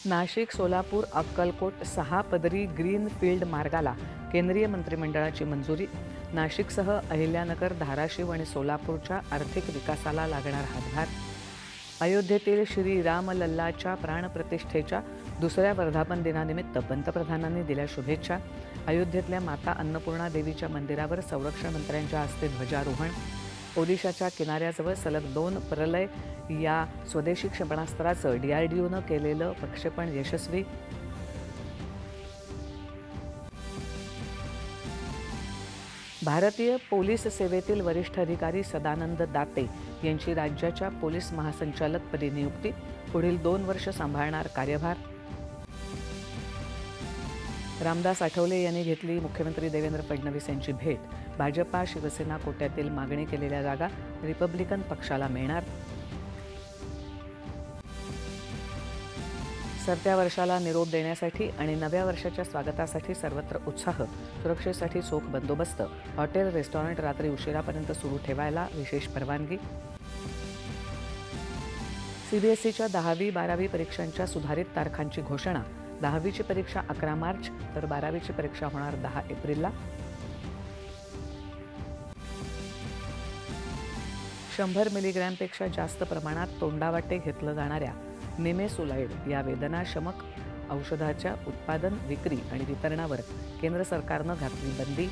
नाशिक, सोलापूर, अक्कलकोट 6 पदरी ग्रीनफील्ड मार्गाला केंद्रीय मंत्रिमंडळाची मंजुरी. नाशिकसह अहिल्यानगर, धाराशिव आणि सोलापूरच्या आर्थिक विकासाला लागणार हातभार. अयोध्येतील श्री रामलल्लाच्या प्राणप्रतिष्ठेच्या दुसऱ्या वर्धापन दिनानिमित्त पंतप्रधानांनी दिल्या शुभेच्छा. अयोध्येतल्या माता अन्नपूर्णा देवीच्या मंदिरावर संरक्षण मंत्र्यांच्या हस्ते ध्वजारोहण. ओदिशाच्या किनाऱ्याजवळ सलग 2 प्रलय या स्वदेशी क्षेपणास्त्राचं DRDOनं केलेलं प्रक्षेपण यशस्वी. भारतीय पोलीस सेवेतील वरिष्ठ अधिकारी सदानंद दाते यांची राज्याच्या पोलीस महासंचालकपदी नियुक्ती. पुढील 2 वर्ष सांभाळणार कार्यभार. रामदास आठवले यांनी घेतली मुख्यमंत्री देवेंद्र फडणवीस यांची भेट. भाजपा शिवसेना कोट्यातील मागणी केलेल्या जागा रिपब्लिकन पक्षाला मिळणार. सरत्या वर्षाला निरोप देण्यासाठी आणि नव्या वर्षाच्या स्वागतासाठी सर्वत्र उत्साह. सुरक्षेसाठी चोख बंदोबस्त. हॉटेल रेस्टॉरंट रात्री उशिरापर्यंत सुरू ठेवायला विशेष परवानगी. CBSEच्या 10वी-12वी परीक्षांच्या सुधारित तारखांची घोषणा. 10वीची परीक्षा 11 मार्च तर 12वीची परीक्षा होणार 10 एप्रिलला. 100 मिलीग्रॅमपेक्षा जास्त प्रमाणात तोंडावाटे घेतलं जाणाऱ्या निमेसुलाइड या वेदनाशमक औषधाच्या उत्पादन, विक्री आणि वितरणावर केंद्र सरकारनं घातली बंदी.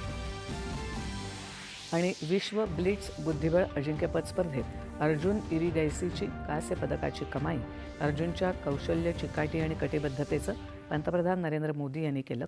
आणि विश्व ब्लिट्झ बुद्धिबळ अजिंक्यपद स्पर्धेत अर्जुन इरिगैसीची कांस्य पदकाची कमाई. अर्जुनच्या कौशल्य, चिकाटी आणि कटिबद्धतेचं पंतप्रधान नरेंद्र मोदी यांनी केलं